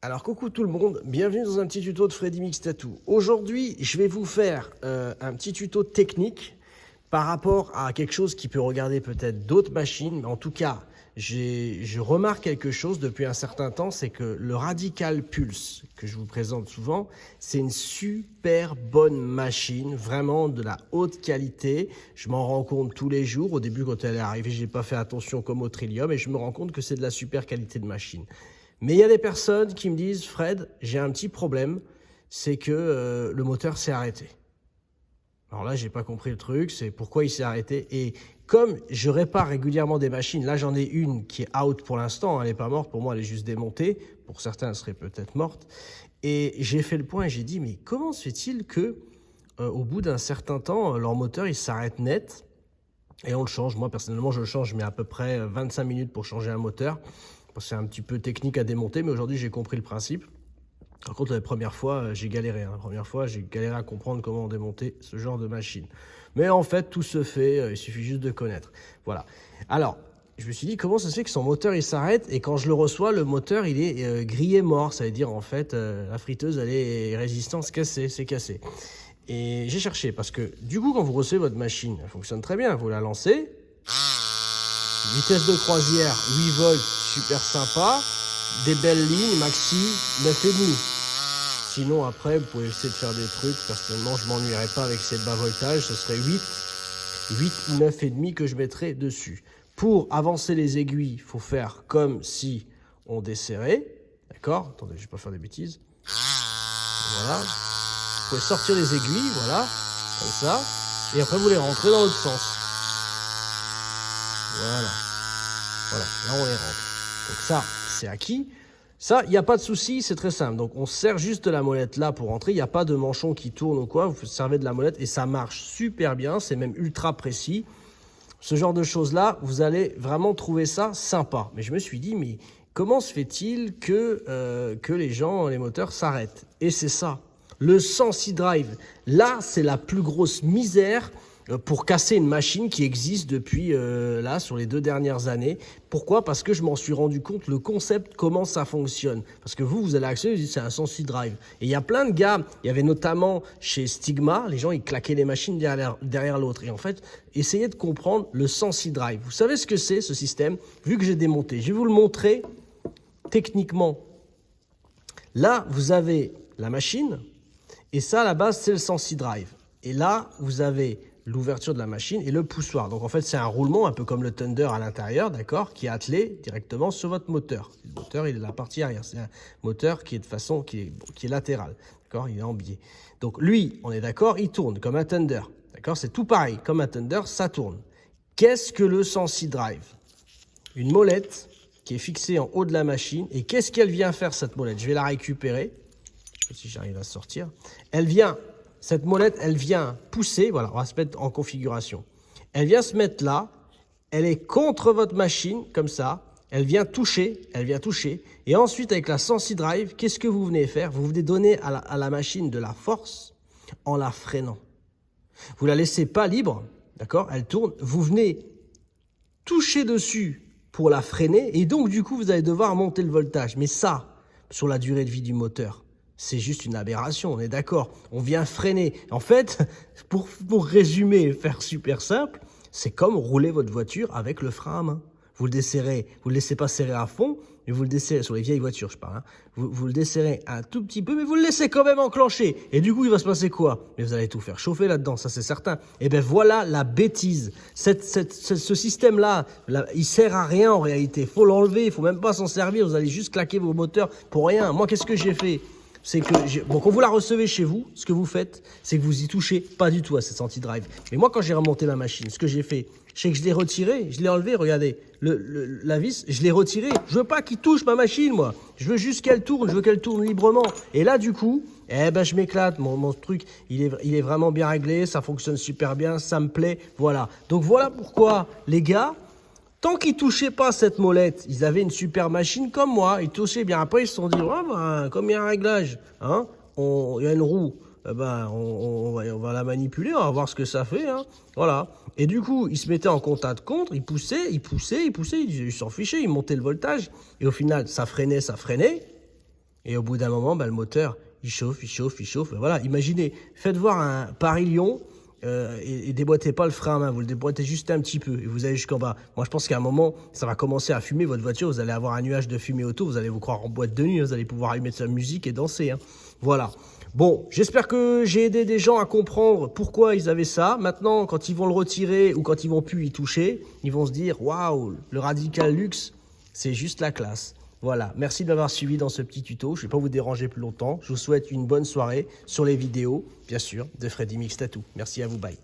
Alors coucou tout le monde, bienvenue dans un petit tuto de Freddy Mix Tattoo. Aujourd'hui, je vais vous faire un petit tuto technique par rapport à quelque chose qui peut regarder peut-être d'autres machines. Mais en tout cas, je remarque quelque chose depuis un certain temps, c'est que le Radical Pulse, que je vous présente souvent, c'est une super bonne machine, vraiment de la haute qualité. Je m'en rends compte tous les jours. Au début, quand elle est arrivée, je n'ai pas fait attention comme au Trillium et je me rends compte que c'est de la super qualité de machine. Mais il y a des personnes qui me disent « Fred, j'ai un petit problème, c'est que le moteur s'est arrêté. » Alors là, je n'ai pas compris le truc, c'est pourquoi il s'est arrêté. Et comme je répare régulièrement des machines, là j'en ai une qui est out pour l'instant, elle n'est pas morte, pour moi elle est juste démontée, pour certains elle serait peut-être morte. Et j'ai fait le point et j'ai dit « Mais comment se fait-il que au bout d'un certain temps, leur moteur il s'arrête net ?» Et on le change. Moi, personnellement, je le change, je mets à peu près 25 minutes pour changer un moteur. C'est un petit peu technique à démonter, mais aujourd'hui, j'ai compris le principe. Par contre, la première fois, j'ai galéré. La première fois, j'ai galéré à comprendre comment démonter ce genre de machine. Mais en fait, tout se fait. Il suffit juste de connaître. Voilà. Alors, je me suis dit, comment ça se fait que son moteur, il s'arrête et quand je le reçois, le moteur, il est grillé mort. Ça veut dire, en fait, la friteuse, elle est résistance cassée, c'est cassé. Et j'ai cherché parce que, du coup, quand vous recevez votre machine, elle fonctionne très bien. Vous la lancez. Vitesse de croisière, 8 volts, super sympa. Des belles lignes, maxi, 9,5. Sinon, après, vous pouvez essayer de faire des trucs. Personnellement, je ne m'ennuierais pas avec ces bas voltages. Ce serait 8, 9,5 que je mettrais dessus. Pour avancer les aiguilles, il faut faire comme si on desserrait. D'accord? Attendez, je ne vais pas faire des bêtises. Voilà. Vous pouvez sortir les aiguilles, voilà, comme ça. Et après, vous les rentrez dans l'autre sens. Voilà. Voilà, là on les rentre. Donc ça, c'est acquis. Ça, il n'y a pas de souci, c'est très simple. Donc on sert juste de la molette là pour rentrer. Il n'y a pas de manchon qui tourne ou quoi. Vous servez de la molette et ça marche super bien. C'est même ultra précis. Ce genre de choses-là, vous allez vraiment trouver ça sympa. Mais je me suis dit, mais comment se fait-il que les gens, les moteurs s'arrêtent? Et c'est ça. Le Sensi Drive, là, c'est la plus grosse misère pour casser une machine qui existe depuis là sur les 2 dernières années. Pourquoi? Parce que je m'en suis rendu compte, le concept, comment ça fonctionne. Parce que vous allez accéder, vous dites c'est un Sensi Drive. Et il y a plein de gars, il y avait notamment chez Stigma, les gens ils claquaient les machines derrière l'autre. Et en fait, essayez de comprendre le Sensi Drive. Vous savez ce que c'est ce système? Vu que j'ai démonté, je vais vous le montrer techniquement. Là, vous avez la machine. Et ça, à la base, c'est le Sensi Drive. Et là, vous avez l'ouverture de la machine et le poussoir. Donc, en fait, c'est un roulement, un peu comme le Thunder à l'intérieur, d'accord, qui est attelé directement sur votre moteur. Le moteur, il est de la partie arrière. C'est un moteur qui est de façon, qui est latéral, d'accord, il est en biais. Donc, lui, on est d'accord, il tourne comme un Thunder, d'accord, c'est tout pareil. Comme un Thunder, ça tourne. Qu'est-ce que le Sensi Drive? Une molette qui est fixée en haut de la machine. Et qu'est-ce qu'elle vient faire, cette molette? Je vais la récupérer. Si j'arrive à sortir, cette molette, elle vient pousser, voilà, on va se mettre en configuration. Elle vient se mettre là, elle est contre votre machine, comme ça, elle vient toucher, et ensuite avec la Sensi Drive, qu'est-ce que vous venez faire? Vous venez donner à la machine de la force en la freinant. Vous la laissez pas libre, d'accord? Elle tourne, vous venez toucher dessus pour la freiner, et donc du coup, vous allez devoir monter le voltage. Mais ça, sur la durée de vie du moteur, c'est juste une aberration, on est d'accord. On vient freiner. En fait, pour résumer et faire super simple, c'est comme rouler votre voiture avec le frein à main. Vous le desserrez, vous ne le laissez pas serrer à fond, mais vous le desserrez, sur les vieilles voitures je parle, hein. Vous le desserrez un tout petit peu, mais vous le laissez quand même enclencher. Et du coup, il va se passer quoi? Mais vous allez tout faire chauffer là-dedans, ça c'est certain. Et bien voilà la bêtise. Ce système-là, il sert à rien en réalité. Il faut l'enlever, il ne faut même pas s'en servir. Vous allez juste claquer vos moteurs pour rien. Moi, qu'est-ce que j'ai fait? C'est que, bon, quand vous la recevez chez vous, ce que vous faites, c'est que vous y touchez pas du tout à cette Sensi Drive. Mais moi, quand j'ai remonté la machine, ce que j'ai fait, c'est que je l'ai retiré, je l'ai enlevé, regardez, la vis, je l'ai retiré. Je veux pas qu'il touche ma machine, moi. Je veux juste qu'elle tourne, je veux qu'elle tourne librement. Et là, du coup, eh ben, je m'éclate. Mon truc, il est vraiment bien réglé, ça fonctionne super bien, ça me plaît, voilà. Donc voilà pourquoi, les gars, tant qu'ils ne touchaient pas cette molette, ils avaient une super machine comme moi. Ils touchaient bien. Après, ils se sont dit, ouais, ben, comme il y a un réglage, hein, il y a une roue, ben, on va la manipuler, on va voir ce que ça fait. Hein, voilà. Et du coup, ils se mettaient en contact contre, ils poussaient, ils s'en fichaient, ils montaient le voltage. Et au final, ça freinait. Et au bout d'un moment, le moteur, il chauffe, il chauffe, il chauffe. Et voilà, imaginez, faites voir un Paris-Lyon et déboîtez pas le frein à main. Vous le déboîtez juste un petit peu et vous allez jusqu'en bas. Moi, je pense qu'à un moment, ça va commencer à fumer votre voiture. Vous allez avoir un nuage de fumée autour. Vous allez vous croire en boîte de nuit. Vous allez pouvoir allumer de sa musique et danser. Hein. Voilà. Bon, j'espère que j'ai aidé des gens à comprendre pourquoi ils avaient ça. Maintenant, quand ils vont le retirer ou quand ils vont plus y toucher, ils vont se dire « Waouh, le Radical Luxe, c'est juste la classe ». Voilà, merci de m'avoir suivi dans ce petit tuto. Je ne vais pas vous déranger plus longtemps. Je vous souhaite une bonne soirée sur les vidéos, bien sûr, de Freddy Mix Tattoo. Merci à vous, bye.